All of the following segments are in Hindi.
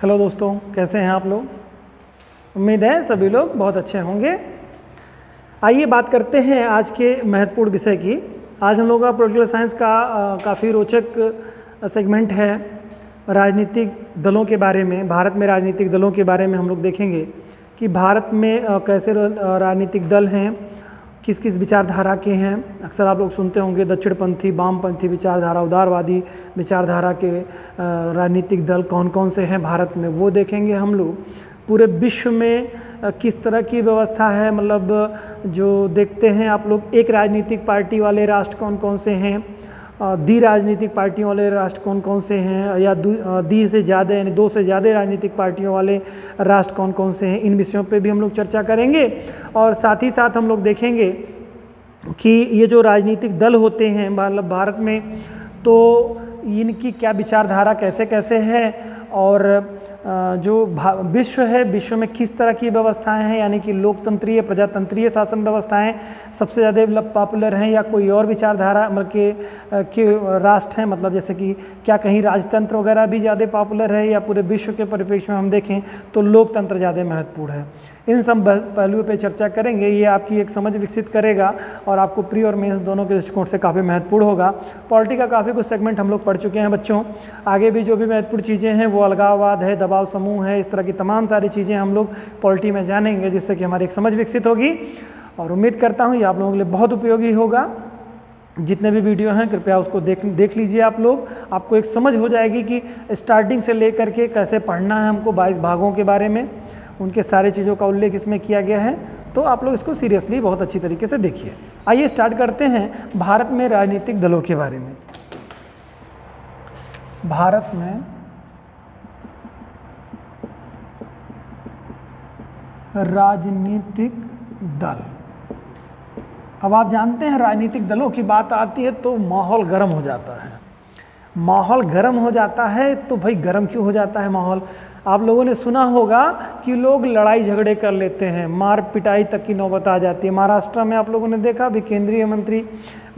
हेलो दोस्तों, कैसे हैं आप लोग। उम्मीद है सभी लोग बहुत अच्छे होंगे। आइए बात करते हैं आज के महत्वपूर्ण विषय की। आज हम लोग का पॉलिटिकल साइंस का काफ़ी रोचक सेगमेंट है। राजनीतिक दलों के बारे में, भारत में राजनीतिक दलों के बारे में हम लोग देखेंगे कि भारत में कैसे राजनीतिक दल हैं, किस किस विचारधारा के हैं। अक्सर आप लोग सुनते होंगे दक्षिणपंथी, वामपंथी विचारधारा, उदारवादी विचारधारा के राजनीतिक दल कौन कौन से हैं भारत में, वो देखेंगे हम लोग। पूरे विश्व में किस तरह की व्यवस्था है, मतलब जो देखते हैं आप लोग, एक राजनीतिक पार्टी वाले राष्ट्र कौन कौन से हैं, दी राजनीतिक पार्टियों वाले राष्ट्र कौन कौन से हैं, या दी से ज़्यादा यानी दो से ज़्यादा राजनीतिक पार्टियों वाले राष्ट्र कौन कौन से हैं। इन विषयों पे भी हम लोग चर्चा करेंगे और साथ ही साथ हम लोग देखेंगे कि ये जो राजनीतिक दल होते हैं मतलब भारत में, तो इनकी क्या विचारधारा कैसे कैसे है, और जो विश्व है, विश्व में किस तरह की व्यवस्थाएं हैं, यानी कि लोकतंत्रीय प्रजातंत्रीय शासन व्यवस्थाएं सबसे ज़्यादा पॉपुलर हैं, या कोई और विचारधारा मतलब के राष्ट्र हैं, मतलब जैसे कि क्या कहीं राजतंत्र वगैरह भी ज़्यादा पॉपुलर है, या पूरे विश्व के परिप्रेक्ष्य में हम देखें तो लोकतंत्र ज़्यादा महत्वपूर्ण है। इन सब पहलुओं पे चर्चा करेंगे। ये आपकी एक समझ विकसित करेगा और आपको प्री और मेंस दोनों के दृष्टिकोण से काफ़ी महत्वपूर्ण होगा। पॉलिटी का काफ़ी कुछ सेगमेंट हम लोग पढ़ चुके हैं बच्चों। आगे भी जो भी महत्वपूर्ण चीज़ें हैं वो अलगाववाद है, दबाव समूह है, इस तरह की तमाम सारी चीज़ें हम लोग पॉलिटी में जानेंगे, जिससे कि हमारी एक समझ विकसित होगी। और उम्मीद करता हूँ ये आप लोगों के लिए बहुत उपयोगी होगा। जितने भी वीडियो हैं कृपया उसको देख लीजिए आप लोग। आपको एक समझ हो जाएगी कि स्टार्टिंग से लेकर के कैसे पढ़ना है हमको। 22 भागों के बारे में, उनके सारे चीज़ों का उल्लेख इसमें किया गया है, तो आप लोग इसको सीरियसली बहुत अच्छी तरीके से देखिए। आइए स्टार्ट करते हैं भारत में राजनीतिक दलों के बारे में। भारत में राजनीतिक दल, अब आप जानते हैं राजनीतिक दलों की बात आती है तो माहौल गर्म हो जाता है। माहौल गर्म हो जाता है तो भाई गर्म क्यों हो जाता है माहौल। आप लोगों ने सुना होगा कि लोग लड़ाई झगड़े कर लेते हैं, मार पिटाई तक की नौबत आ जाती है। महाराष्ट्र में आप लोगों ने देखा, अभी केंद्रीय मंत्री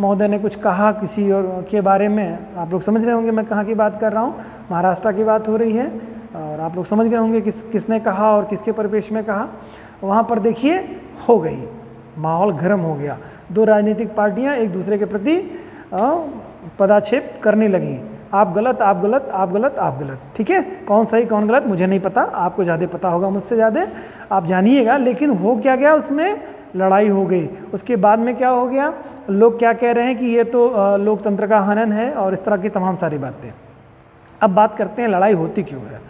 महोदय ने कुछ कहा किसी और के बारे में। आप लोग समझ रहे होंगे मैं कहाँ की बात कर रहा हूँ, महाराष्ट्र की बात हो रही है। और आप लोग समझ गए होंगे किसने कहा और किसके परिपेक्ष में कहा। वहाँ पर देखिए हो गई, माहौल गर्म हो गया। दो राजनीतिक पार्टियाँ एक दूसरे के प्रति पदाक्षेप करने लगी। आप गलत, आप गलत, आप गलत, आप गलत। ठीक है, कौन सही कौन गलत मुझे नहीं पता, आपको ज़्यादा पता होगा मुझसे ज़्यादा, आप जानिएगा। लेकिन हो क्या गया, उसमें लड़ाई हो गई। उसके बाद में क्या हो गया, लोग क्या कह रहे हैं कि ये तो लोकतंत्र का हनन है और इस तरह की तमाम सारी बातें। अब बात करते हैं लड़ाई होती क्यों है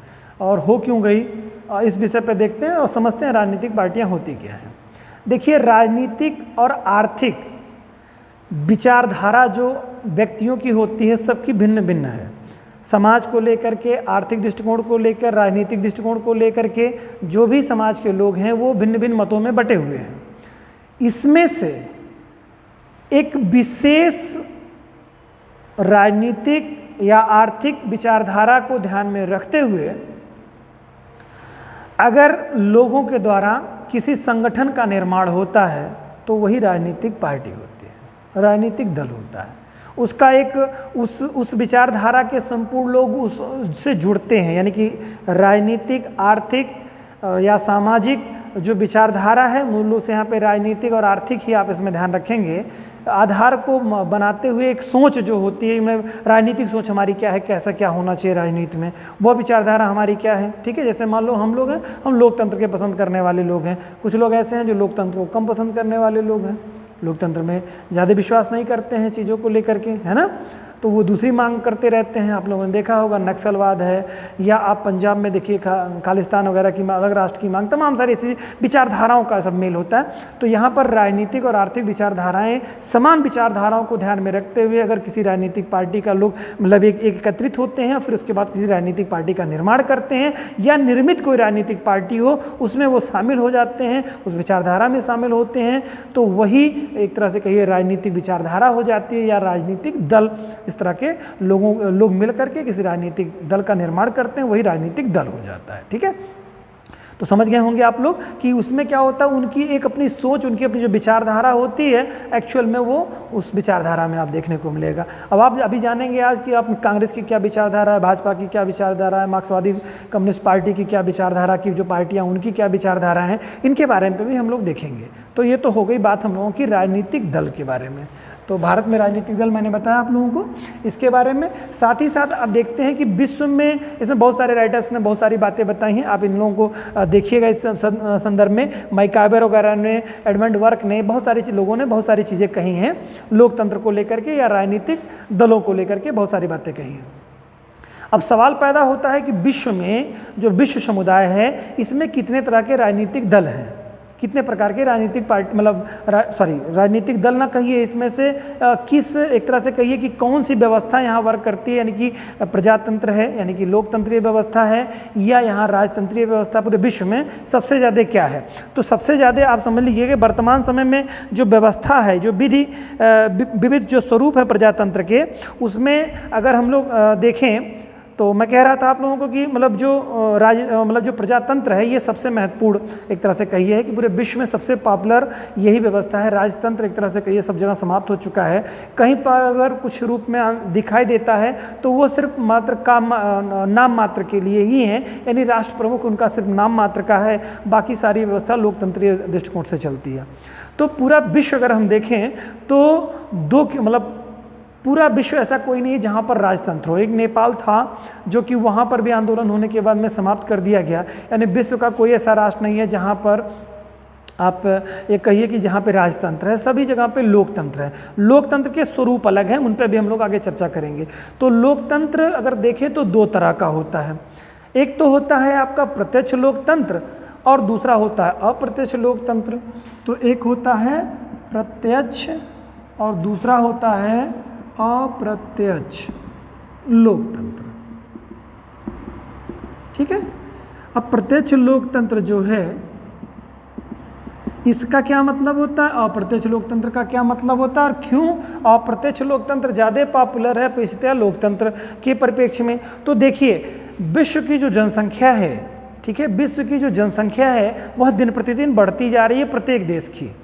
और हो क्यों गई, इस विषय पर देखते हैं और समझते हैं राजनीतिक पार्टियाँ होती क्या हैं। देखिए, राजनीतिक और आर्थिक विचारधारा जो व्यक्तियों की होती है सबकी भिन्न भिन्न है। समाज को लेकर के, आर्थिक दृष्टिकोण को लेकर, राजनीतिक दृष्टिकोण को लेकर के जो भी समाज के लोग हैं वो भिन्न भिन्न मतों में बटे हुए हैं। इसमें से एक विशेष राजनीतिक या आर्थिक विचारधारा को ध्यान में रखते हुए अगर लोगों के द्वारा किसी संगठन का निर्माण होता है तो वही राजनीतिक पार्टी होती है, राजनीतिक दल होता है। उसका एक उस विचारधारा के संपूर्ण लोग उससे जुड़ते हैं, यानी कि राजनीतिक, आर्थिक या सामाजिक जो विचारधारा है, मूल से यहाँ पे राजनीतिक और आर्थिक ही आप इसमें ध्यान रखेंगे, आधार को बनाते हुए एक सोच जो होती है, राजनीतिक सोच हमारी क्या है, कैसा क्या होना चाहिए राजनीति में, वो विचारधारा हमारी क्या है। ठीक है, जैसे मान लो हम लोग हैं, हम लोकतंत्र के पसंद करने वाले लोग हैं। कुछ लोग ऐसे हैं जो लोकतंत्र को कम पसंद करने वाले लोग हैं, लोकतंत्र में ज़्यादा विश्वास नहीं करते हैं चीज़ों को लेकर के, है ना, तो वो दूसरी मांग करते रहते हैं। आप लोगों ने देखा होगा नक्सलवाद है, या आप पंजाब में देखिए खालिस्तान वगैरह की अलग राष्ट्र की मांग, तमाम सारी ऐसी विचारधाराओं का सब मेल होता है। तो यहाँ पर राजनीतिक और आर्थिक विचारधाराएं, समान विचारधाराओं को ध्यान में रखते हुए अगर किसी राजनीतिक पार्टी का लोग मतलब एक एकत्रित होते हैं, फिर उसके बाद किसी राजनीतिक पार्टी का निर्माण करते हैं, या निर्मित कोई राजनीतिक पार्टी हो उसमें वो शामिल हो जाते हैं, उस विचारधारा में शामिल होते हैं, तो वही एक तरह से कहिए राजनीतिक विचारधारा हो जाती है, या राजनीतिक दल। इस तरह के लोग मिल करके किसी राजनीतिक दल का निर्माण करते हैं, वही राजनीतिक दल हो जाता है। ठीक है, तो समझ गए होंगे आप लोग कि उसमें क्या होता है, उनकी एक अपनी सोच, उनकी अपनी जो विचारधारा होती है, एक्चुअल में वो उस विचारधारा में आप देखने को मिलेगा। अब आप अभी जानेंगे आज कि आप कांग्रेस की क्या विचारधारा है, भाजपा की क्या विचारधारा है, मार्क्सवादी कम्युनिस्ट पार्टी की क्या विचारधारा की जो पार्टियां उनकी क्या विचारधारा हैं, इनके बारे में भी हम लोग देखेंगे। तो ये तो हो गई बात हम लोगों की राजनीतिक दल के बारे में। तो भारत में राजनीतिक दल मैंने बताया आप लोगों को इसके बारे में। साथ ही साथ आप देखते हैं कि विश्व में इसमें बहुत सारे राइटर्स ने बहुत सारी बातें बताई हैं, आप इन लोगों को देखिएगा इस संदर्भ में। मैकाइवर वगैरह ने, एडमंड वर्क ने, बहुत सारे लोगों ने बहुत सारी चीज़ें कही हैं लोकतंत्र को लेकर के या राजनीतिक दलों को लेकर के बहुत सारी बातें कही हैं। अब सवाल पैदा होता है कि विश्व में जो विश्व समुदाय है इसमें कितने तरह के राजनीतिक दल हैं, कितने प्रकार के राजनीतिक पार्टी, मतलब राजनीतिक दल ना कहिए, इसमें से किस एक तरह से कहिए कि कौन सी व्यवस्था यहाँ वर्क करती है, यानी कि प्रजातंत्र है, यानी कि लोकतंत्रीय व्यवस्था है, या यहाँ राजतंत्रीय व्यवस्था पूरे विश्व में सबसे ज़्यादा क्या है। तो सबसे ज़्यादा आप समझ लीजिए कि वर्तमान समय में जो व्यवस्था है, जो विविध जो स्वरूप है प्रजातंत्र के, उसमें अगर हम लोग देखें तो मैं कह रहा था आप लोगों को कि मतलब जो प्रजातंत्र है ये सबसे महत्वपूर्ण एक तरह से कहिए है कि पूरे विश्व में सबसे पॉपुलर यही व्यवस्था है। राजतंत्र एक तरह से कहिए सब जगह समाप्त हो चुका है। कहीं पर अगर कुछ रूप में दिखाई देता है तो वो सिर्फ मात्र नाम मात्र के लिए ही है, यानी राष्ट्र प्रमुख उनका सिर्फ नाम मात्र का है, बाकी सारी व्यवस्था लोकतंत्रीय दृष्टिकोण से चलती है। तो पूरा विश्व अगर हम देखें तो पूरा विश्व ऐसा कोई नहीं है जहाँ पर राजतंत्र हो। एक नेपाल था जो कि वहाँ पर भी आंदोलन होने के बाद में समाप्त कर दिया गया, यानी विश्व का कोई ऐसा राष्ट्र नहीं है जहाँ पर आप ये कहिए कि जहाँ पे राजतंत्र है। सभी जगह पे लोकतंत्र है। लोकतंत्र के स्वरूप अलग हैं, उन पर भी हम लोग आगे चर्चा करेंगे। तो लोकतंत्र अगर देखें तो दो तरह का होता है। एक तो होता है आपका प्रत्यक्ष लोकतंत्र और दूसरा होता है अप्रत्यक्ष लोकतंत्र। तो एक होता है प्रत्यक्ष और दूसरा होता है अप्रत्यक्ष लोकतंत्र। ठीक है। अब प्रत्यक्ष लोकतंत्र जो है इसका क्या मतलब होता है, अप्रत्यक्ष लोकतंत्र का क्या मतलब होता है, और क्यों अप्रत्यक्ष लोकतंत्र ज़्यादा पॉपुलर है पेशतः लोकतंत्र के परिप्रेक्ष्य में। तो देखिए विश्व की जो जनसंख्या है, ठीक है, विश्व की जो जनसंख्या है वह दिन प्रतिदिन बढ़ती जा रही है प्रत्येक देश की।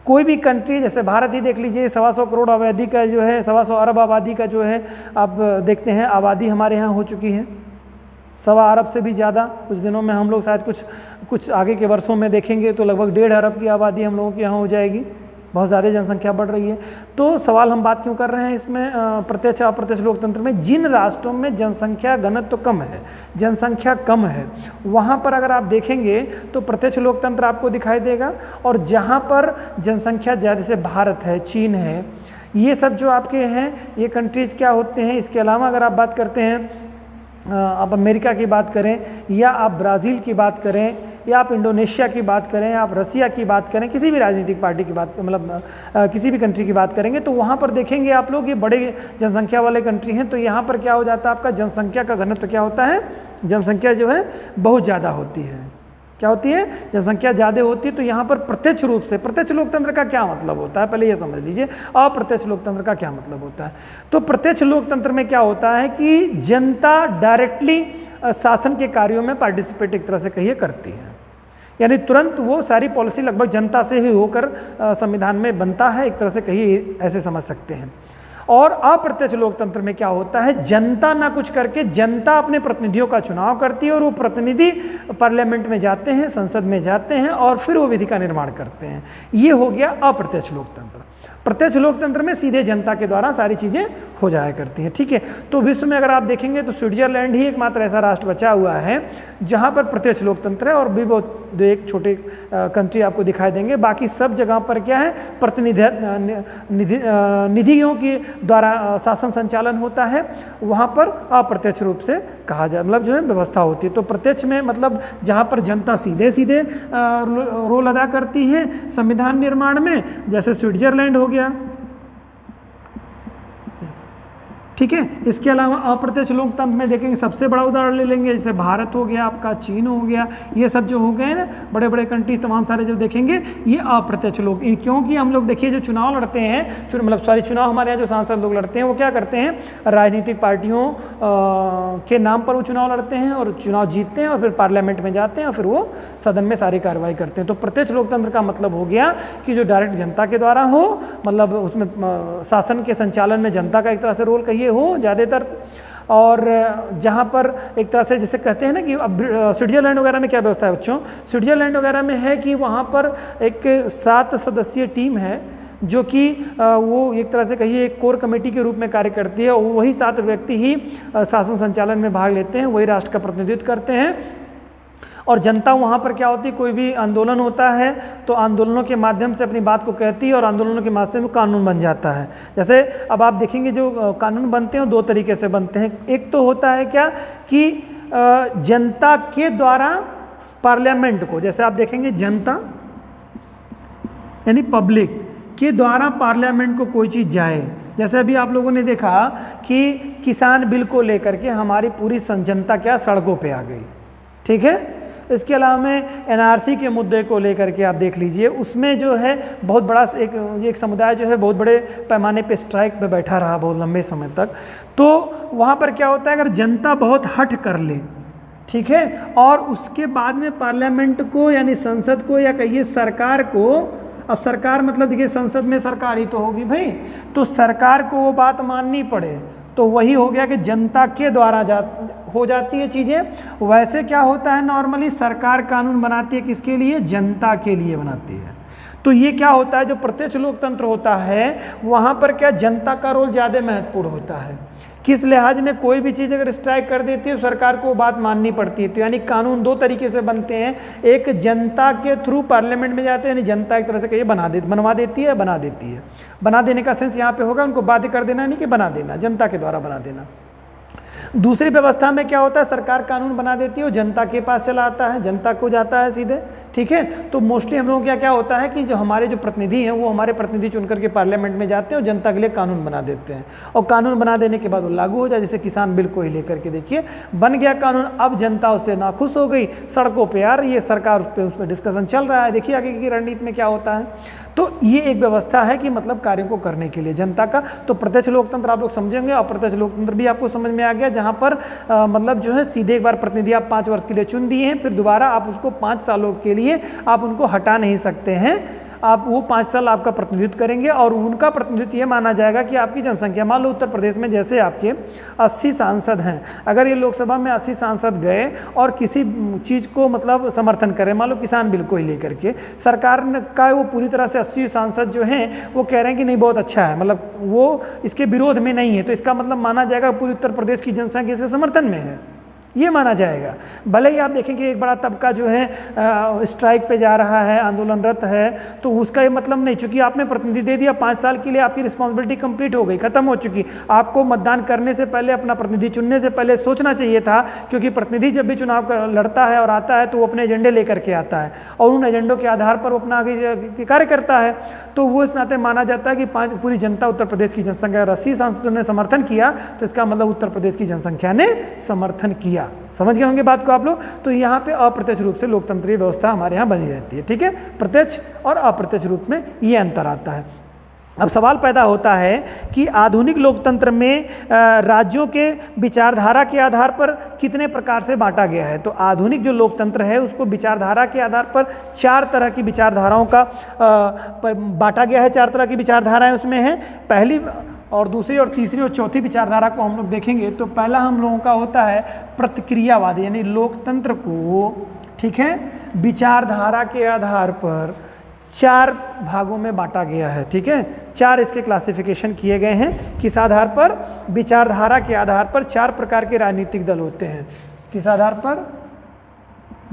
कोई भी कंट्री, जैसे भारत ही देख लीजिए, 125 करोड़ आबादी का जो है, 125 अरब आबादी का जो है, आप देखते हैं आबादी हमारे यहाँ हो चुकी है 1.25 अरब से भी ज़्यादा। कुछ दिनों में हम लोग शायद कुछ आगे के वर्षों में देखेंगे तो लगभग 1.5 अरब की आबादी हम लोगों के यहाँ हो जाएगी। बहुत ज़्यादा जनसंख्या बढ़ रही है। तो सवाल हम बात क्यों कर रहे हैं इसमें प्रत्यक्ष अप्रत्यक्ष लोकतंत्र में, जिन राष्ट्रों में जनसंख्या घनत्व तो कम है, जनसंख्या कम है, वहाँ पर अगर आप देखेंगे तो प्रत्यक्ष लोकतंत्र आपको दिखाई देगा। और जहाँ पर जनसंख्या ज़्यादा, जैसे भारत है, चीन है, ये सब जो आपके हैं ये कंट्रीज़ क्या होते हैं। इसके अलावा अगर आप बात करते हैं, आप अमेरिका की बात करें या आप ब्राज़ील की बात करें या आप इंडोनेशिया की बात करें, आप रसिया की बात करें, किसी भी राजनीतिक पार्टी की बात, मतलब किसी भी कंट्री की बात करेंगे तो वहाँ पर देखेंगे आप लोग ये बड़े जनसंख्या वाले कंट्री हैं। तो यहाँ पर क्या हो जाता है, आपका जनसंख्या का घनत्व क्या होता है, जनसंख्या जो है बहुत ज़्यादा होती है। क्या होती है, जनसंख्या ज़्यादा होती है। तो यहाँ पर प्रत्यक्ष रूप से, प्रत्यक्ष लोकतंत्र का क्या मतलब होता है पहले ये समझ लीजिए, अप्रत्यक्ष लोकतंत्र का क्या मतलब होता है। तो प्रत्यक्ष लोकतंत्र में क्या होता है कि जनता डायरेक्टली शासन के कार्यों में पार्टिसिपेट एक तरह से कहिए करती है, यानी तुरंत वो सारी पॉलिसी लगभग जनता से ही होकर संविधान में बनता है, एक तरह से कहिए ऐसे समझ सकते हैं। और अप्रत्यक्ष लोकतंत्र में क्या होता है, जनता ना कुछ करके जनता अपने प्रतिनिधियों का चुनाव करती है और वो प्रतिनिधि पार्लियामेंट में जाते हैं, संसद में जाते हैं और फिर वो विधि का निर्माण करते हैं। ये हो गया अप्रत्यक्ष लोकतंत्र। प्रत्यक्ष लोकतंत्र में सीधे जनता के द्वारा सारी चीज़ें हो जाया करती हैं। ठीक है। तो विश्व में अगर आप देखेंगे तो स्विट्जरलैंड ही एकमात्र ऐसा राष्ट्र बचा हुआ है जहां पर प्रत्यक्ष लोकतंत्र है, और भी बहुत एक छोटे कंट्री आपको दिखाई देंगे। बाकी सब जगह पर क्या है, निधियों के द्वारा शासन संचालन होता है, वहाँ पर अप्रत्यक्ष रूप से कहा जाए, मतलब जो है व्यवस्था होती है। तो प्रत्यक्ष में मतलब जहाँ पर जनता सीधे सीधे रोल अदा करती है संविधान निर्माण में, जैसे स्विट्जरलैंड हो गया, ठीक है। इसके अलावा अप्रत्यक्ष लोकतंत्र में देखेंगे सबसे बड़ा उदाहरण ले लेंगे, जैसे भारत हो गया, आपका चीन हो गया, ये सब जो हो गए ना बड़े बड़े कंट्री तमाम सारे जो देखेंगे ये अप्रत्यक्ष लोग, क्योंकि हम लोग देखिए जो चुनाव लड़ते हैं, मतलब सॉरी चुनाव हमारे यहाँ जो सांसद लोग लड़ते हैं वो क्या करते हैं, राजनीतिक पार्टियों के नाम पर वो चुनाव लड़ते हैं और चुनाव जीतते हैं और फिर पार्लियामेंट में जाते हैं और फिर वो सदन में सारी कार्रवाई करते हैं। तो प्रत्यक्ष लोकतंत्र का मतलब हो गया कि जो डायरेक्ट जनता के द्वारा हो, मतलब उसमें शासन के संचालन में जनता का एक तरह से रोल कहिए हो ज़्यादातर, और जहाँ पर एक तरह से जैसे कहते हैं ना कि अब स्विट्जरलैंड वगैरह में क्या व्यवस्था है बच्चों, स्विट्जरलैंड वगैरह में है कि वहाँ पर एक 7 सदस्यीय टीम है जो कि वो एक तरह से कहिए एक कोर कमेटी के रूप में कार्य करती है, और वही 7 व्यक्ति ही शासन संचालन में भाग लेते हैं, वही राष्ट्र का प्रतिनिधित्व करते हैं। और जनता वहाँ पर क्या होती है, कोई भी आंदोलन होता है तो आंदोलनों के माध्यम से अपनी बात को कहती है और आंदोलनों के माध्यम से कानून बन जाता है। जैसे अब आप देखेंगे जो कानून बनते हैं 2 तरीके से बनते हैं। एक तो होता है क्या कि जनता के द्वारा पार्लियामेंट को, जैसे आप देखेंगे जनता यानी पब्लिक के द्वारा पार्लियामेंट को कोई चीज़ जाए, जैसे अभी आप लोगों ने देखा कि किसान बिल को लेकर के हमारी पूरी जनता क्या सड़कों पे आ गई, ठीक है। इसके अलावा में एनआरसी के मुद्दे को लेकर के आप देख लीजिए, उसमें जो है बहुत बड़ा एक समुदाय जो है बहुत बड़े पैमाने पे स्ट्राइक पे बैठा रहा बहुत लंबे समय तक। तो वहाँ पर क्या होता है, अगर जनता बहुत हट कर ले, ठीक है, और उसके बाद में पार्लियामेंट को यानी संसद को या कहिए सरकार को, अब सरकार मतलब देखिए संसद में सरकार ही तो होगी भाई, तो सरकार को वो बात माननी पड़े, तो वही हो गया कि जनता के द्वारा हो जाती है चीज़ें। वैसे क्या होता है, नॉर्मली सरकार कानून बनाती है किसके लिए, जनता के लिए बनाती है। तो ये क्या होता है, जो प्रत्यक्ष लोकतंत्र होता है वहाँ पर क्या जनता का रोल ज़्यादा महत्वपूर्ण होता है। किस लिहाज में, कोई भी चीज़ अगर स्ट्राइक कर देती है तो सरकार को बात माननी पड़ती है। तो यानी कानून 2 तरीके से बनते हैं, एक जनता के थ्रू पार्लियामेंट में जाते हैं, यानी जनता एक तरह से कहिए बनवा देती है, बना देती है। बना देने का सेंस यहाँ पे होगा उनको बाध्य कर देना, नहीं कि बना देना, जनता के द्वारा बना देना। दूसरी व्यवस्था में क्या होता है, सरकार कानून बना देती है और जनता के पास चला आता है, जनता को जाता है सीधे, ठीक है। तो मोस्टली हम लोगों का क्या होता है कि जो हमारे जो प्रतिनिधि हैं वो हमारे प्रतिनिधि चुन करके पार्लियामेंट में जाते हैं और जनता के लिए कानून बना देते हैं, और कानून बना देने के बाद वो लागू हो जाए। जैसे किसान बिल को ही लेकर के देखिए बन गया कानून, अब जनता उससे नाखुश हो गई, सड़कों पर आ रही है, सरकार उस पर डिस्कशन चल रहा है। देखिए आगे की रणनीति में क्या होता है। तो ये एक व्यवस्था है कि मतलब कार्यों को करने के लिए जनता का। तो प्रत्यक्ष लोकतंत्र आप लोग समझेंगे, और अप्रत्यक्ष लोकतंत्र भी आपको समझ में आ गया, जहाँ पर मतलब जो है सीधे एक बार प्रतिनिधि आप 5 वर्ष के लिए चुन दिए हैं, फिर दोबारा आप उसको 5 सालों के लिए आप उनको हटा नहीं सकते हैं। आप वो 5 साल आपका प्रतिनिधित्व करेंगे और उनका प्रतिनिधित्व ये माना जाएगा कि आपकी जनसंख्या, मान लो उत्तर प्रदेश में जैसे आपके 80 सांसद हैं, अगर ये लोकसभा में 80 सांसद गए और किसी चीज़ को मतलब समर्थन करें, मान लो किसान बिल को ही लेकर के, सरकार का वो पूरी तरह से 80 सांसद जो हैं वो कह रहे हैं कि नहीं बहुत अच्छा है, मतलब वो इसके विरोध में नहीं है, तो इसका मतलब माना जाएगा पूरी उत्तर प्रदेश की जनसंख्या इसके समर्थन में है, ये माना जाएगा। भले ही आप देखेंगे एक बड़ा तबका जो है स्ट्राइक पे जा रहा है, आंदोलनरत है, तो उसका ये मतलब नहीं, चूंकि आपने प्रतिनिधि दे दिया 5 साल के लिए, आपकी रिस्पॉन्सिबिलिटी कंप्लीट हो गई, खत्म हो चुकी। आपको मतदान करने से पहले, अपना प्रतिनिधि चुनने से पहले सोचना चाहिए था, क्योंकि प्रतिनिधि जब भी चुनाव लड़ता है और आता है तो वो अपने एजेंडे लेकर के आता है और उन एजेंडों के आधार पर वो अपना आगे कार्य करता है। तो वो इस नाते माना जाता है कि पूरी जनता उत्तर प्रदेश की जनसंख्या 80 सांसदों ने समर्थन किया, तो इसका मतलब उत्तर प्रदेश की जनसंख्या ने समर्थन किया। समझ गए होंगे बात को आप लोग। तो यहाँ पे अप्रत्यक्ष रूप से लोकतंत्रीय व्यवस्था हमारे यहाँ बनी रहती है, ठीक है। प्रत्यक्ष और अप्रत्यक्ष रूप में ये अंतर आता है। अब सवाल पैदा होता है कि आधुनिक लोकतंत्र में राज्यों के विचारधारा के आधार पर कितने प्रकार से बांटा गया है। तो आधुनिक जो लोकतंत्र है उसको विचारधारा के आधार पर 4 तरह की विचारधाराओं का बांटा गया है। 4 तरह की विचारधाराएं उसमें हैं। पहली और दूसरी और तीसरी और चौथी विचारधारा को हम लोग देखेंगे तो पहला हम लोगों का होता है प्रतिक्रियावादी, यानी लोकतंत्र को, ठीक है, विचारधारा के आधार पर 4 भागों में बांटा गया है, ठीक है। 4 इसके क्लासिफिकेशन किए गए हैं। किस आधार पर? विचारधारा के आधार पर 4 प्रकार के राजनीतिक दल होते हैं। किस आधार पर?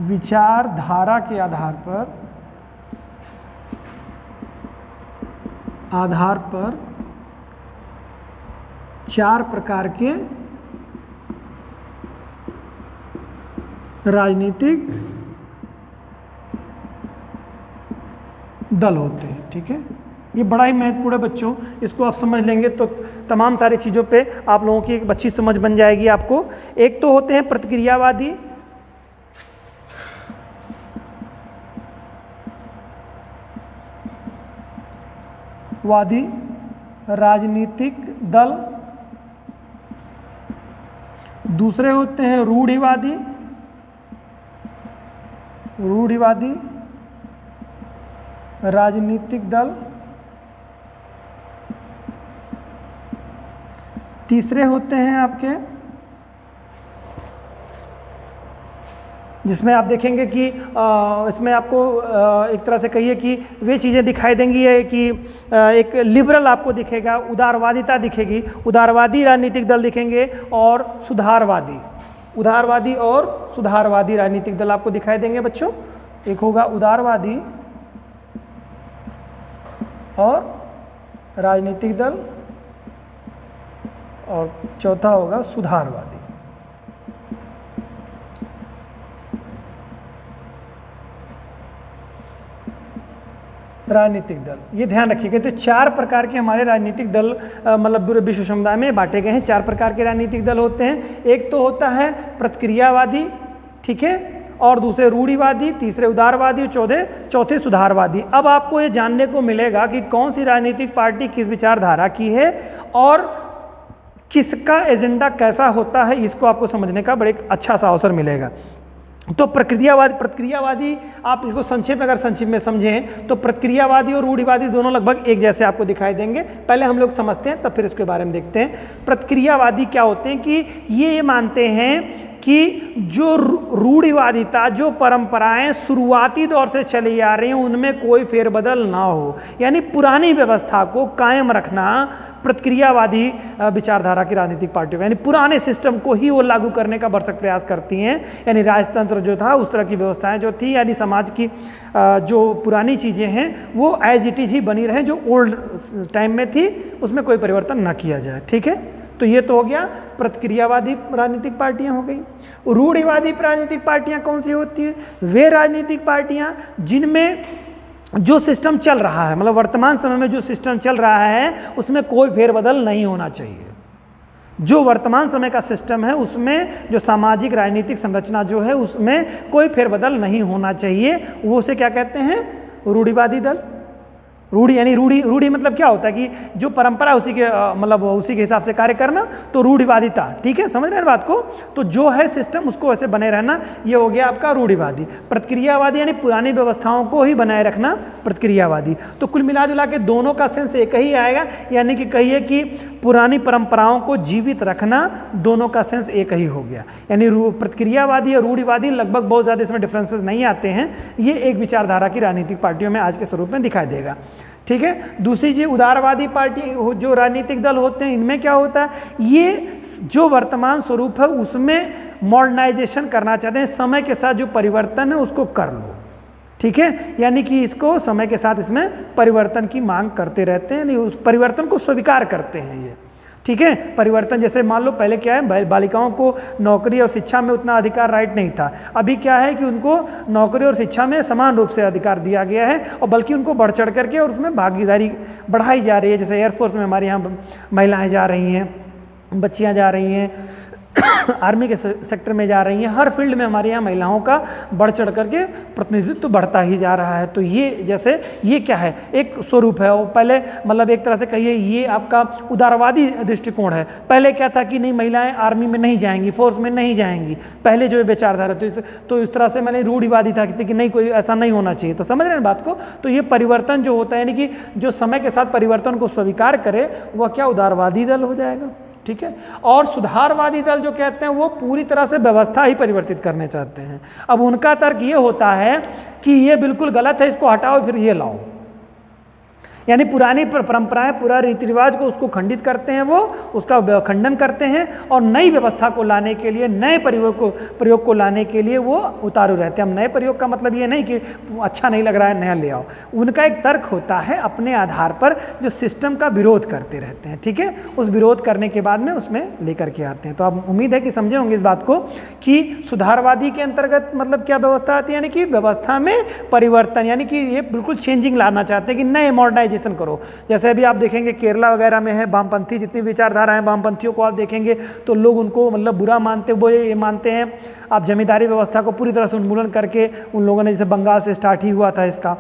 विचारधारा के आधार पर 4 प्रकार के राजनीतिक दल होते हैं, ठीक है। ये बड़ा ही महत्वपूर्ण है बच्चों, इसको आप समझ लेंगे तो तमाम सारी चीज़ों पे आप लोगों की एक अच्छी समझ बन जाएगी आपको। एक तो होते हैं प्रतिक्रियावादी, राजनीतिक दल, दूसरे होते हैं रूढ़िवादी राजनीतिक दल, तीसरे होते हैं आपके जिसमें आप देखेंगे कि इसमें आपको एक तरह से कहिए कि वे चीज़ें दिखाई देंगी है कि एक लिबरल आपको दिखेगा, उदारवादिता दिखेगी, उदारवादी राजनीतिक दल दिखेंगे और उदारवादी और सुधारवादी राजनीतिक दल आपको दिखाई देंगे बच्चों। एक होगा उदारवादी और राजनीतिक दल और चौथा होगा सुधारवादी। राजनीतिक दल, ये ध्यान रखिएगा। तो 4 प्रकार के हमारे राजनीतिक दल मतलब पूरे विश्व समुदाय में बांटे गए हैं। 4 प्रकार के राजनीतिक दल होते हैं। एक तो होता है प्रतिक्रियावादी, ठीक है, और दूसरे रूढ़िवादी, तीसरे उदारवादी और चौथे सुधारवादी। अब आपको ये जानने को मिलेगा कि कौन सी राजनीतिक पार्टी किस विचारधारा की है और किसका एजेंडा कैसा होता है, इसको आपको समझने का बड़ा अच्छा सा अवसर मिलेगा। तो प्रतिक्रियावादी आप इसको संक्षेप में समझें तो प्रतिक्रियावादी और रूढ़िवादी दोनों लगभग एक जैसे आपको दिखाई देंगे। पहले हम लोग समझते हैं तब फिर इसके बारे में देखते हैं। प्रतिक्रियावादी क्या होते हैं कि ये मानते हैं कि जो रूढ़िवादिता, जो परंपराएं शुरुआती दौर से चली आ रही हैं उनमें कोई फेरबदल ना हो, यानी पुरानी व्यवस्था को कायम रखना प्रतिक्रियावादी विचारधारा की राजनीतिक पार्टियों का, यानी पुराने सिस्टम को ही वो लागू करने का भरसक प्रयास करती हैं। यानी राजतंत्र जो था, उस तरह की व्यवस्थाएं जो थी, यानी समाज की जो पुरानी चीज़ें हैं वो एज इट इज़ ही बनी रहें, जो ओल्ड टाइम में थी उसमें कोई परिवर्तन ना किया जाए। ठीक है, तो ये तो हो गया प्रतिक्रियावादी राजनीतिक पार्टियां हो गई। रूढ़िवादी राजनीतिक पार्टियां कौन सी होती हैं? वे राजनीतिक पार्टियां जिनमें जो सिस्टम चल रहा है, मतलब वर्तमान समय में जो सिस्टम चल रहा है उसमें कोई फेरबदल नहीं होना चाहिए। जो वर्तमान समय का सिस्टम है उसमें जो सामाजिक राजनीतिक संरचना जो है उसमें कोई फेरबदल नहीं होना चाहिए, वो उसे क्या कहते हैं? रूढ़िवादी दल। रूढ़ी यानी रूढ़ी मतलब क्या होता है कि जो परंपरा उसी के मतलब उसी के हिसाब से कार्य करना, तो रूढ़िवादिता। ठीक है, समझ रहे हैं बात को? तो जो है सिस्टम उसको वैसे बने रहना, ये हो गया आपका रूढ़िवादी। प्रतिक्रियावादी यानी पुरानी व्यवस्थाओं को ही बनाए रखना प्रतिक्रियावादी। तो कुल मिला जुला के दोनों का सेंस एक ही आएगा, यानी कि कहिए कि पुरानी परंपराओं को जीवित रखना, दोनों का सेंस एक ही हो गया। यानी प्रतिक्रियावादी और रूढ़िवादी लगभग बहुत ज़्यादा इसमें डिफरेंसेस नहीं आते हैं। ये एक विचारधारा की राजनीतिक पार्टियों में आज के स्वरूप में दिखाई देगा। ठीक है, दूसरी चीज उदारवादी पार्टी जो राजनीतिक दल होते हैं, इनमें क्या होता है? ये जो वर्तमान स्वरूप है उसमें मॉडर्नाइजेशन करना चाहते हैं, समय के साथ जो परिवर्तन है उसको कर लो। ठीक है, यानी कि इसको समय के साथ इसमें परिवर्तन की मांग करते रहते हैं, उस परिवर्तन को स्वीकार करते हैं ये। ठीक है, परिवर्तन जैसे मान लो पहले क्या है, बालिकाओं को नौकरी और शिक्षा में उतना अधिकार राइट नहीं था, अभी क्या है कि उनको नौकरी और शिक्षा में समान रूप से अधिकार दिया गया है, और बल्कि उनको बढ़ चढ़ करके और उसमें भागीदारी बढ़ाई जा रही है। जैसे एयरफोर्स में हमारे यहाँ महिलाएं जा रही हैं, बच्चियाँ जा रही हैं, आर्मी के सेक्टर में जा रही हैं, हर फील्ड में हमारे यहाँ महिलाओं का बढ़ चढ़ करके प्रतिनिधित्व बढ़ता ही जा रहा है। तो ये जैसे ये क्या है, एक स्वरूप है। और पहले मतलब एक तरह से कहिए ये आपका उदारवादी दृष्टिकोण है। पहले क्या था कि नहीं, महिलाएं आर्मी में नहीं जाएंगी, फोर्स में नहीं जाएंगी, पहले जो विचारधारा तो इस तरह से मैंने रूढ़िवादी था कि नहीं, कोई ऐसा नहीं होना चाहिए। तो समझ रहे हैं बात को? तो ये परिवर्तन जो होता है, यानी कि जो समय के साथ परिवर्तन को स्वीकार करे, वह क्या उदारवादी दल हो जाएगा। ठीक है, और सुधारवादी दल जो कहते हैं वो पूरी तरह से व्यवस्था ही परिवर्तित करने चाहते हैं। अब उनका तर्क ये होता है कि ये बिल्कुल गलत है, इसको हटाओ फिर ये लाओ, यानी पुरानी परंपराएं, पूरा रीति रिवाज को उसको खंडित करते हैं, वो उसका खंडन करते हैं, और नई व्यवस्था को लाने के लिए, नए प्रयोग को लाने के लिए वो उतारू रहते हैं। हम नए प्रयोग का मतलब ये नहीं कि अच्छा नहीं लग रहा है नया ले आओ, उनका एक तर्क होता है अपने आधार पर जो सिस्टम का विरोध करते रहते हैं। ठीक है, उस विरोध करने के बाद में उसमें लेकर के आते हैं। तो आप उम्मीद है कि समझे होंगे इस बात को कि सुधारवादी के अंतर्गत मतलब क्या व्यवस्था आती है, यानी कि व्यवस्था में परिवर्तन, यानी कि ये बिल्कुल चेंजिंग लाना चाहते हैं कि नए मॉडर्नाइजेशन मॉडर्नाइजेशन करो। जैसे अभी आप देखेंगे केरला वगैरह में है वामपंथी, जितनी विचारधारा है वामपंथियों को आप देखेंगे तो लोग उनको मतलब बुरा मानते, वो ये मानते हैं आप जमींदारी व्यवस्था को पूरी तरह से उन्मूलन करके, उन लोगों ने जैसे बंगाल से स्टार्ट ही हुआ था इसका,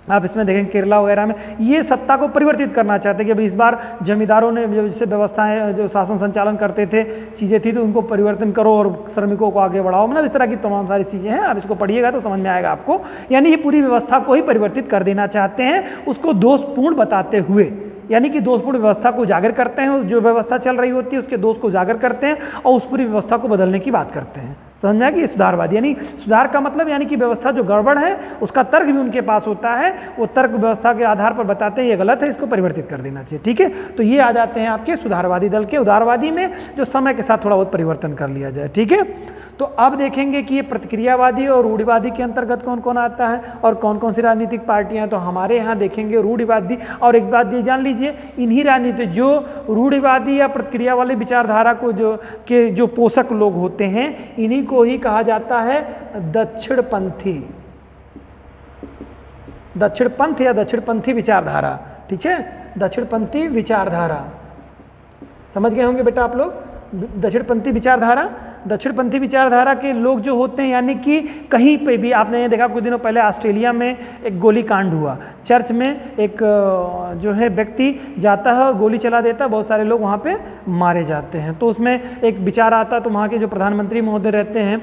आप इसमें देखेंगे केरला वगैरह में ये सत्ता को परिवर्तित करना चाहते हैं कि अभी इस बार जमींदारों ने जो जैसे व्यवस्थाएं जो शासन संचालन करते थे चीज़ें थी तो उनको परिवर्तन करो और श्रमिकों को आगे बढ़ाओ, मतलब इस तरह की तमाम सारी चीज़ें हैं। आप इसको पढ़िएगा तो समझ में आएगा आपको। यानी ये पूरी व्यवस्था को ही परिवर्तित कर देना चाहते हैं, उसको दोषपूर्ण बताते हुए, यानी कि दोषपूर्ण व्यवस्था को उजागर करते हैं, जो व्यवस्था चल रही होती है उसके दोष को उजागर करते हैं और उस पूरी व्यवस्था को बदलने की बात करते हैं। समझ में आया कि सुधारवादी, यानी सुधार का मतलब यानी कि व्यवस्था जो गड़बड़ है उसका तर्क भी उनके पास होता है, वो तर्क व्यवस्था के आधार पर बताते हैं ये गलत है, इसको परिवर्तित कर देना चाहिए। ठीक है, तो ये आ जाते हैं आपके सुधारवादी दल के। उदारवादी में जो समय के साथ थोड़ा बहुत परिवर्तन कर लिया जाए। ठीक है, तो अब देखेंगे कि ये प्रतिक्रियावादी और रूढ़िवादी के अंतर्गत कौन कौन आता है और कौन कौन सी राजनीतिक पार्टियां हैं। तो हमारे यहाँ देखेंगे रूढ़िवादी, और एक बात ये जान लीजिए, इन्हीं राजनीति जो रूढ़िवादी या प्रतिक्रिया वाली विचारधारा को जो पोषक लोग होते हैं इन्हीं को ही कहा जाता है दक्षिणपंथी, दक्षिणपंथ या दक्षिणपंथी विचारधारा। ठीक है, दक्षिणपंथी विचारधारा, समझ गए होंगे बेटा आप लोग। दक्षिणपंथी विचारधारा, दक्षिणपंथी विचारधारा के लोग जो होते हैं, यानी कि कहीं पे भी आपने ये देखा कुछ दिनों पहले ऑस्ट्रेलिया में एक गोली कांड हुआ, चर्च में एक जो है व्यक्ति जाता है और गोली चला देता है, बहुत सारे लोग वहाँ पे मारे जाते हैं। तो उसमें एक विचार आता है, तो वहाँ के जो प्रधानमंत्री महोदय रहते हैं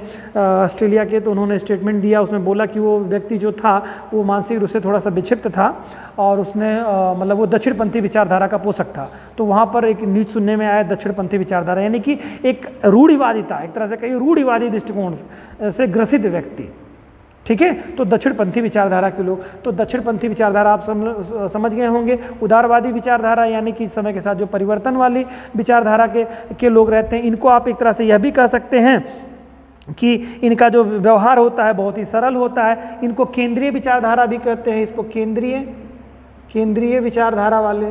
ऑस्ट्रेलिया के, तो उन्होंने स्टेटमेंट दिया, उसमें बोला कि वो व्यक्ति जो था वो मानसिक रूप से थोड़ा सा विक्षिप्त था और उसने मतलब वो दक्षिणपंथी विचारधारा का पोषक था। तो वहाँ पर एक न्यूज़ सुनने में आया दक्षिणपंथी विचारधारा, यानी कि एक रूढ़िवादी था, एक तरह से कहीं रूढ़िवादी दृष्टिकोण से ग्रसित व्यक्ति। ठीक है, तो दक्षिणपंथी विचारधारा के लोग, तो दक्षिणपंथी विचारधारा आप समझ गए होंगे। उदारवादी विचारधारा यानी कि समय के साथ जो परिवर्तन वाली विचारधारा के लोग रहते हैं, इनको आप एक तरह से यह भी कह सकते हैं कि इनका जो व्यवहार होता है बहुत ही सरल होता है। इनको केंद्रीय विचारधारा भी कहते हैं, इसको केंद्रीय विचारधारा वाले,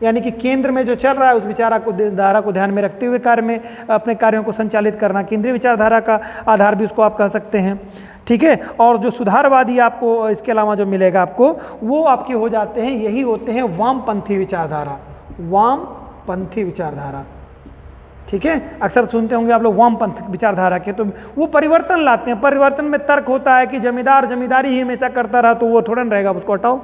यानी कि केंद्र में जो चल रहा है उस विचारधारा को ध्यान में रखते हुए कार्य में अपने कार्यों को संचालित करना, केंद्रीय विचारधारा का आधार भी उसको आप कह सकते हैं। ठीक है, और जो सुधारवादी आपको इसके अलावा जो मिलेगा आपको, वो आपके हो जाते हैं, यही होते हैं वामपंथी विचारधारा, वामपंथी विचारधारा। ठीक है, अक्सर सुनते होंगे आप लोग वामपंथ विचारधारा के, तो वो परिवर्तन लाते हैं। परिवर्तन में तर्क होता है कि जमींदार जमींदारी ही हमेशा करता रहा तो वो थोड़ा न रहेगा, उसको हटाओ,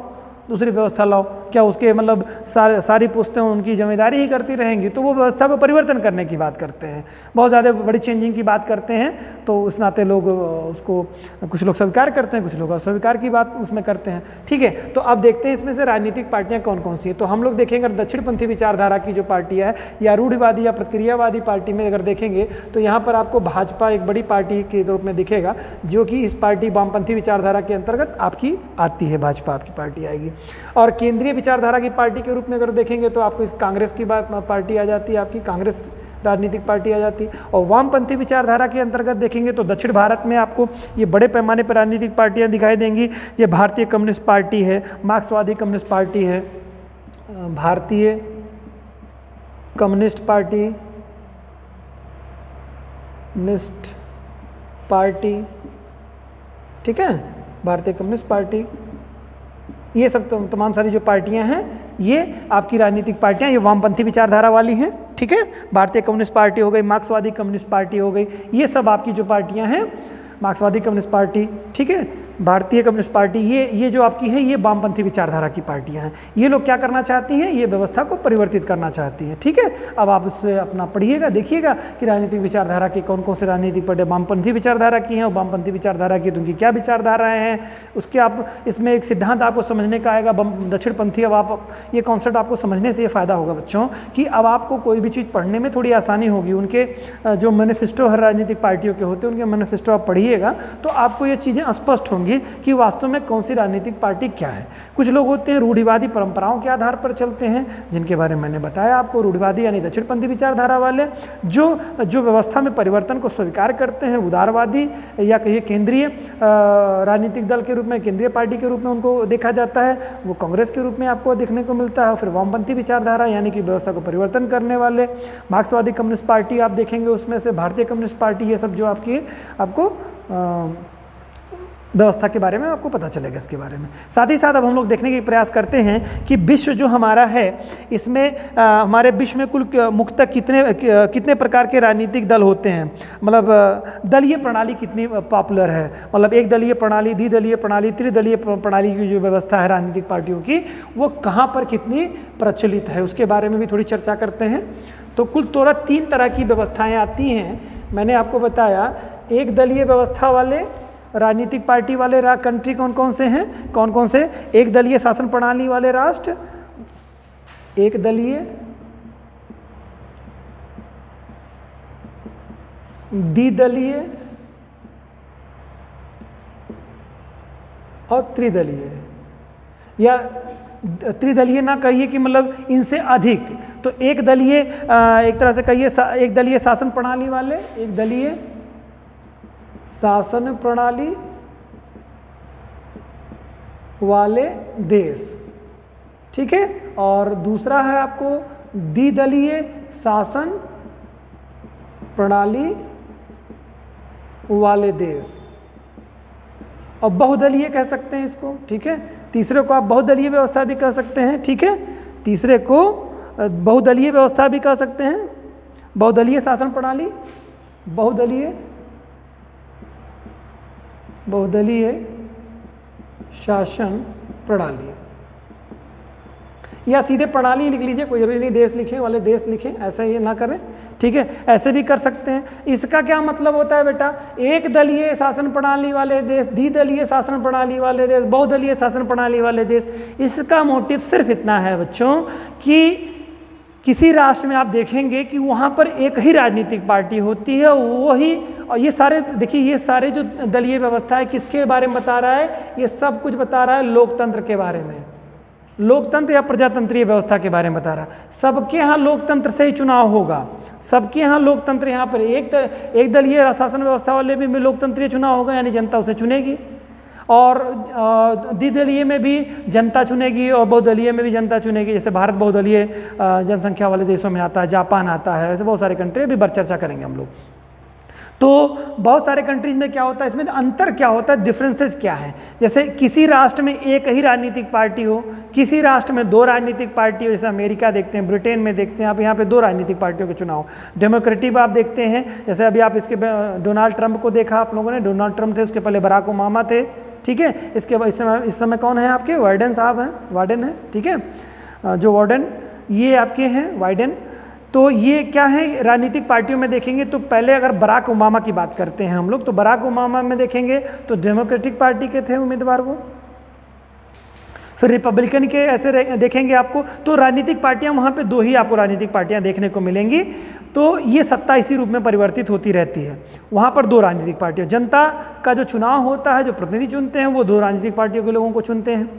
दूसरी व्यवस्था लाओ। क्या उसके मतलब सारी पुश्तें उनकी जमींदारी ही करती रहेंगी? तो वो व्यवस्था को परिवर्तन करने की बात करते हैं, बहुत ज़्यादा बड़ी चेंजिंग की बात करते हैं। तो उस नाते लोग उसको, कुछ लोग स्वीकार करते हैं, कुछ लोग अस्वीकार की बात उसमें करते हैं। ठीक है, तो अब देखते हैं इसमें से राजनीतिक पार्टियां कौन कौन सी हैं। तो हम लोग देखेंगे दक्षिणपंथी विचारधारा की जो पार्टियां है या रूढ़िवादी या प्रतिक्रियावादी पार्टी में अगर देखेंगे तो यहाँ पर आपको भाजपा एक बड़ी पार्टी के रूप में दिखेगा, जो कि इस पार्टी वामपंथी विचारधारा के अंतर्गत आपकी आती है, भाजपा आपकी पार्टी आएगी। और केंद्रीय विचारधारा की पार्टी के रूप में अगर देखेंगे तो आपको इस कांग्रेस की पार्टी आ जाती है, आपकी कांग्रेस राजनीतिक पार्टी आ जाती है। और वामपंथी विचारधारा के अंतर्गत देखेंगे तो दक्षिण भारत में आपको ये बड़े पैमाने पर राजनीतिक पार्टियां दिखाई देंगी। ये भारतीय कम्युनिस्ट पार्टी है, मार्क्सवादी कम्युनिस्ट पार्टी है, भारतीय कम्युनिस्ट पार्टी, ठीक है, भारतीय कम्युनिस्ट पार्टी, ये सब तमाम सारी जो पार्टियां हैं ये आपकी राजनीतिक पार्टियां, ये वामपंथी विचारधारा वाली हैं। ठीक है, भारतीय कम्युनिस्ट पार्टी हो गई, मार्क्सवादी कम्युनिस्ट पार्टी हो गई, ये सब आपकी जो पार्टियां हैं, मार्क्सवादी कम्युनिस्ट पार्टी, ठीक है, भारतीय कम्युनिस्ट पार्टी, ये जो आपकी है ये वामपंथी विचारधारा की पार्टियां हैं। ये लोग क्या करना चाहती हैं? ये व्यवस्था को परिवर्तित करना चाहती हैं। ठीक है, अब आप उससे अपना पढ़िएगा, देखिएगा कि राजनीतिक विचारधारा की कौन कौन से राजनीतिक पार्टी वामपंथी विचारधारा की हैं और वामपंथी विचारधारा की तो उनकी क्या विचारधाराएँ हैं। उसके आप इसमें एक सिद्धांत आपको समझने का आएगा दक्षिणपंथी। अब आप ये कॉन्सेप्ट आपको समझने से ये फ़ायदा होगा बच्चों कि अब आपको कोई भी चीज़ पढ़ने में थोड़ी आसानी होगी। उनके जो मैनिफेस्टो हर राजनीतिक पार्टियों के होते हैं उनके मैनिफेस्टो आप पढ़िएगा तो आपको ये चीज़ें स्पष्ट होंगी कि वास्तव में कौन सी राजनीतिक पार्टी क्या है। कुछ लोग होते हैं रूढ़िवादी परंपराओं के आधार पर चलते हैं, जिनके बारे में मैंने बताया आपको। रूढ़िवादी यानी दक्षिणपंथी विचारधारा वाले जो व्यवस्था में परिवर्तन को स्वीकार करते हैं। उदारवादी या कहिए केंद्रीय राजनीतिक दल के रूप में, केंद्रीय पार्टी के रूप में उनको देखा जाता है, वो कांग्रेस के रूप में आपको देखने को मिलता है। फिर वामपंथी विचारधारा यानी कि व्यवस्था को परिवर्तन करने वाले मार्क्सवादी कम्युनिस्ट पार्टी आप देखेंगे, उसमें से भारतीय कम्युनिस्ट पार्टी, ये सब जो आपकी आपको व्यवस्था के बारे में आपको पता चलेगा इसके बारे में। साथ ही साथ अब हम लोग देखने के प्रयास करते हैं कि विश्व जो हमारा है इसमें हमारे विश्व में कुल मुख्यतः कितने प्रकार के राजनीतिक दल होते हैं, मतलब दलीय प्रणाली कितनी पॉपुलर है, मतलब एक दलीय प्रणाली, द्विदलीय प्रणाली, त्रिदलीय प्रणाली की जो व्यवस्था है राजनीतिक पार्टियों की वो कहाँ पर कितनी प्रचलित है उसके बारे में भी थोड़ी चर्चा करते हैं। तो कुल 3 तरह की व्यवस्थाएँ आती हैं। मैंने आपको बताया एक दलीय व्यवस्था वाले राजनीतिक पार्टी वाले कंट्री कौन कौन से हैं, कौन कौन से, एक दलीय शासन प्रणाली वाले राष्ट्र, एक दलीय, द्विदलीय और त्रिदलीय, या त्रिदलीय ना कहिए कि मतलब इनसे अधिक, तो एक दलीय एक तरह से कहिए एक दलीय शासन प्रणाली वाले, एक दलीय शासन प्रणाली वाले देश, ठीक है, और दूसरा है आपको द्विदलीय शासन प्रणाली वाले देश, और बहुदलीय कह सकते हैं इसको, ठीक है। तीसरे को आप बहुदलीय व्यवस्था भी कह सकते हैं, ठीक है, तीसरे को बहुदलीय व्यवस्था भी कह सकते हैं, बहुदलीय शासन प्रणाली, बहुदलीय शासन प्रणाली, या सीधे प्रणाली लिख लीजिए, कोई जरूरी नहीं देश लिखें वाले देश लिखें, ऐसा ये ना करें, ठीक है, ऐसे भी कर सकते हैं। इसका क्या मतलब होता है बेटा, एक दलीय शासन प्रणाली वाले देश, द्विदलीय शासन प्रणाली वाले देश, बहुदलीय शासन प्रणाली वाले देश। इसका मोटिव सिर्फ इतना है बच्चों कि किसी राष्ट्र में आप देखेंगे कि वहाँ पर एक ही राजनीतिक पार्टी होती है, वही, और ये सारे देखिए ये सारे जो दलीय व्यवस्था है किसके बारे में बता रहा है, ये सब कुछ बता रहा है लोकतंत्र के बारे में, लोकतंत्र या प्रजातंत्रीय व्यवस्था के बारे में बता रहा है। सबके यहाँ लोकतंत्र से ही चुनाव होगा, सबके यहाँ लोकतंत्र, यहाँ पर एक दलीय शासन व्यवस्था वाले भी लोकतंत्रीय चुनाव होगा, यानी जनता उसे चुनेगी, और द्विदलीय में भी जनता चुनेगी और बहुदलीय में भी जनता चुनेगी। जैसे भारत बहुदलीय जनसंख्या वाले देशों में आता है, जापान आता है, ऐसे बहुत सारे कंट्री अभी बार चर्चा करेंगे हम लोग। तो बहुत सारे कंट्रीज में क्या होता है, इसमें अंतर क्या होता है, डिफरेंसेस क्या है। जैसे किसी राष्ट्र में एक ही राजनीतिक पार्टी हो, किसी राष्ट्र में 2 राजनीतिक पार्टी हो, जैसे अमेरिका देखते हैं, ब्रिटेन में देखते हैं, आप यहाँ पे 2 राजनीतिक पार्टियों के चुनाव। डेमोक्रेटिक आप देखते हैं, जैसे अभी आप इसके डोनाल्ड ट्रंप को देखा आप लोगों ने, डोनाल्ड ट्रंप थे, उसके पहले बराक ओबामा थे, ठीक है। इसके बाद इस समय कौन है आपके, वाइडेन साहब हैं, वाइडेन है, ठीक है, जो वार्डन ये आपके हैं वाइडेन। तो ये क्या है, राजनीतिक पार्टियों में देखेंगे तो पहले अगर बराक ओबामा की बात करते हैं हम लोग, तो बराक ओबामा में देखेंगे तो डेमोक्रेटिक पार्टी के थे उम्मीदवार वो, फिर रिपब्लिकन के ऐसे देखेंगे आपको, तो राजनीतिक पार्टियां वहाँ पे 2 ही आपको राजनीतिक पार्टियां देखने को मिलेंगी। तो ये सत्ता इसी रूप में परिवर्तित होती रहती है, वहाँ पर 2 राजनीतिक पार्टियां, जनता का जो चुनाव होता है, जो प्रतिनिधि चुनते हैं वो 2 राजनीतिक पार्टियों के लोगों को चुनते हैं,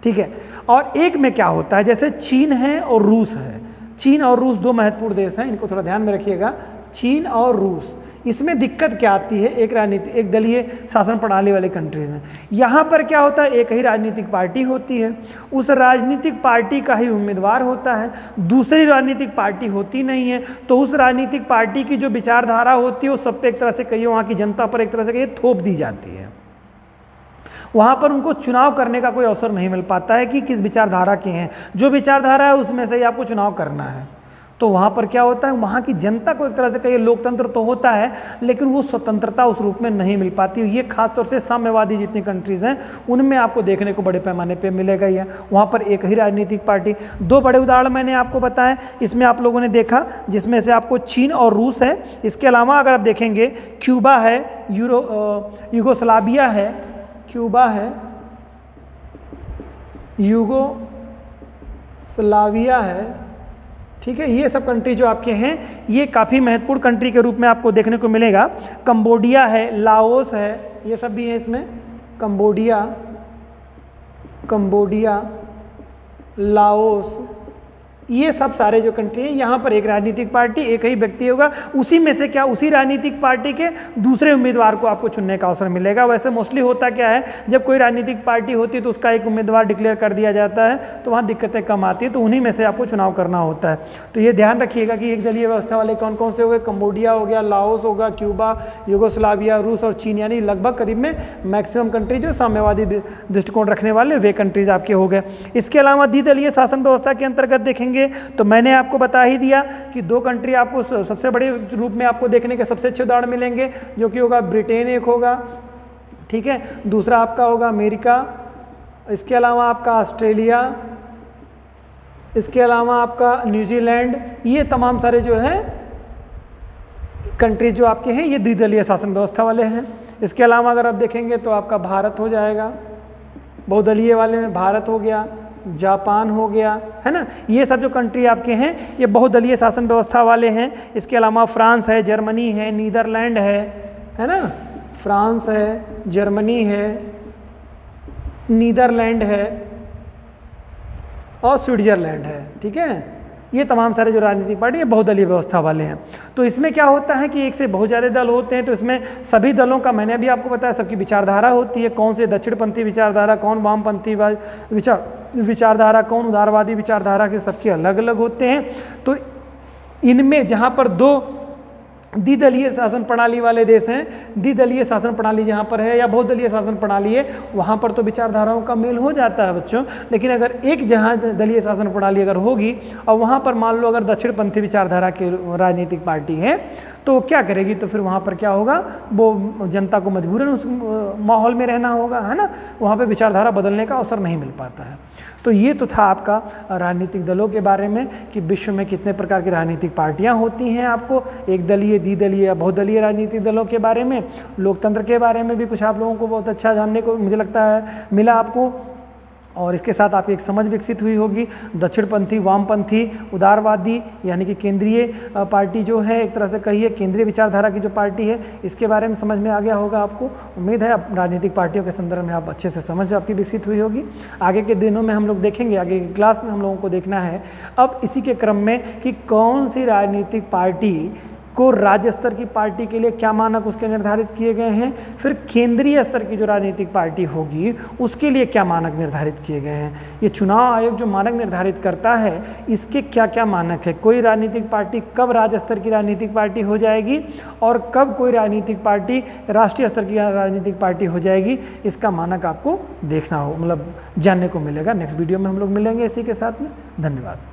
ठीक है। और एक में क्या होता है, जैसे चीन है और रूस है, चीन और रूस 2 महत्वपूर्ण देश हैं, इनको थोड़ा ध्यान में रखिएगा, चीन और रूस। इसमें दिक्कत क्या आती है, एक दलीय शासन प्रणाली वाले कंट्री में, यहाँ पर क्या होता है, एक ही राजनीतिक पार्टी होती है, उस राजनीतिक पार्टी का ही उम्मीदवार होता है, दूसरी राजनीतिक पार्टी होती नहीं है। तो उस राजनीतिक पार्टी की जो विचारधारा होती है वो सब पे एक तरह से कहिए वहाँ की जनता पर एक तरह से कहिए थोप दी जाती है, वहाँ पर उनको चुनाव करने का कोई अवसर नहीं मिल पाता है कि किस विचारधारा के हैं, जो विचारधारा है उसमें से ही आपको चुनाव करना है। तो वहाँ पर क्या होता है, वहाँ की जनता को एक तरह से कहिए लोकतंत्र तो होता है, लेकिन वो स्वतंत्रता उस रूप में नहीं मिल पाती। ये खासतौर से साम्यवादी जितनी कंट्रीज़ हैं उनमें आपको देखने को बड़े पैमाने पे मिलेगा ही है, वहाँ पर एक ही राजनीतिक पार्टी। 2 बड़े उदाहरण मैंने आपको बताए, इसमें आप लोगों ने देखा, जिसमें से आपको चीन और रूस है। इसके अलावा अगर आप देखेंगे क्यूबा है, यूगोस्लाविया है, क्यूबा है, यूगोस्लाविया है, ठीक है। ये सब कंट्री जो आपके हैं ये काफ़ी महत्वपूर्ण कंट्री के रूप में आपको देखने को मिलेगा। कंबोडिया है, लाओस है, ये सब भी है इसमें, कंबोडिया, लाओस, ये सब सारे जो कंट्री हैं यहाँ पर एक राजनीतिक पार्टी, एक ही व्यक्ति होगा, उसी में से क्या उसी राजनीतिक पार्टी के दूसरे उम्मीदवार को आपको चुनने का अवसर मिलेगा। वैसे मोस्टली होता क्या है, जब कोई राजनीतिक पार्टी होती है तो उसका एक उम्मीदवार डिक्लेयर कर दिया जाता है, तो वहाँ दिक्कतें कम आती है, तो उन्हीं में से आपको चुनाव करना होता है। तो ये ध्यान रखिएगा कि एक दलीय व्यवस्था वाले कौन कौन से हो गए, कंबोडिया हो गया, लाओस होगा, क्यूबा, यूगोस्लाविया, रूस और चीन, यानी लगभग करीब में मैक्सिमम कंट्री जो साम्यवादी दृष्टिकोण रखने वाले वे कंट्रीज आपके हो गए। इसके अलावा द्विदलीय शासन व्यवस्था के अंतर्गत देखेंगे तो मैंने आपको बता ही दिया कि दो कंट्री आपको सबसे बड़े रूप में आपको देखने के सबसे अच्छे उदाहरण मिलेंगे, जो कि होगा ब्रिटेन एक होगा, ठीक है, दूसरा आपका होगा अमेरिका, इसके अलावा आपका ऑस्ट्रेलिया, इसके अलावा आपका न्यूजीलैंड। ये तमाम सारे जो है कंट्रीज जो आपके हैं ये द्विदलीय शासन व्यवस्था वाले हैं। इसके अलावा अगर आप देखेंगे तो आपका भारत हो जाएगा, बहुदलीय वाले में भारत हो गया, जापान हो गया, है ना। ये सब जो कंट्री आपके हैं ये बहुदलीय शासन व्यवस्था वाले हैं। इसके अलावा फ्रांस है, जर्मनी है, नीदरलैंड है ना, फ्रांस है, जर्मनी है, नीदरलैंड है और स्विट्जरलैंड है, ठीक है। ये तमाम सारे जो राजनीतिक पार्टी ये बहुदलीय व्यवस्था वाले हैं। तो इसमें क्या होता है कि एक से बहुत ज़्यादा दल होते हैं, तो इसमें सभी दलों का मैंने अभी आपको बताया सबकी विचारधारा होती है, कौन से दक्षिणपंथी विचारधारा, कौन वामपंथी विचारधारा, कौन उदारवादी विचारधारा के, सबके अलग अलग होते हैं। तो इनमें जहाँ पर दो द्विदलीय शासन प्रणाली वाले देश हैं, द्विदलीय शासन प्रणाली जहाँ पर है या बहुदलीय शासन प्रणाली है, वहाँ पर तो विचारधाराओं का मेल हो जाता है बच्चों। लेकिन अगर एक जहाँ दलीय शासन प्रणाली अगर होगी और वहाँ पर मान लो अगर दक्षिणपंथी विचारधारा की राजनीतिक पार्टी है, तो क्या करेगी, तो फिर वहाँ पर क्या होगा, वो जनता को मजबूरन उस माहौल में रहना होगा, है ना, वहाँ पर विचारधारा बदलने का अवसर नहीं मिल पाता है। तो ये तो था आपका राजनीतिक दलों के बारे में कि विश्व में कितने प्रकार की राजनीतिक पार्टियां होती हैं, आपको एक दलीय, द्विदलीय या बहुदलीय राजनीतिक दलों के बारे में, लोकतंत्र के बारे में भी कुछ आप लोगों को बहुत अच्छा जानने को मुझे लगता है मिला आपको। और इसके साथ आपकी एक समझ विकसित हुई होगी, दक्षिणपंथी, वामपंथी, उदारवादी यानी कि केंद्रीय पार्टी जो है, एक तरह से कहिए केंद्रीय विचारधारा की जो पार्टी है, इसके बारे में समझ में आ गया होगा आपको। उम्मीद है अब राजनीतिक पार्टियों के संदर्भ में आप अच्छे से समझ आपकी विकसित हुई होगी। आगे के दिनों में हम लोग देखेंगे, आगे की क्लास में हम लोगों को देखना है अब इसी के क्रम में कि कौन सी राजनीतिक पार्टी को राज्य स्तर की पार्टी के लिए क्या मानक उसके निर्धारित किए गए हैं, फिर केंद्रीय स्तर की जो राजनीतिक पार्टी होगी उसके लिए क्या मानक निर्धारित किए गए हैं। ये चुनाव आयोग जो मानक निर्धारित करता है इसके क्या क्या मानक है, कोई राजनीतिक पार्टी कब राज्य स्तर की राजनीतिक पार्टी हो जाएगी और कब कोई राजनीतिक पार्टी राष्ट्रीय स्तर की राजनीतिक पार्टी हो जाएगी, इसका मानक आपको देखना हो, मतलब जानने को मिलेगा। नेक्स्ट वीडियो में हम लोग मिलेंगे इसी के साथ में। धन्यवाद।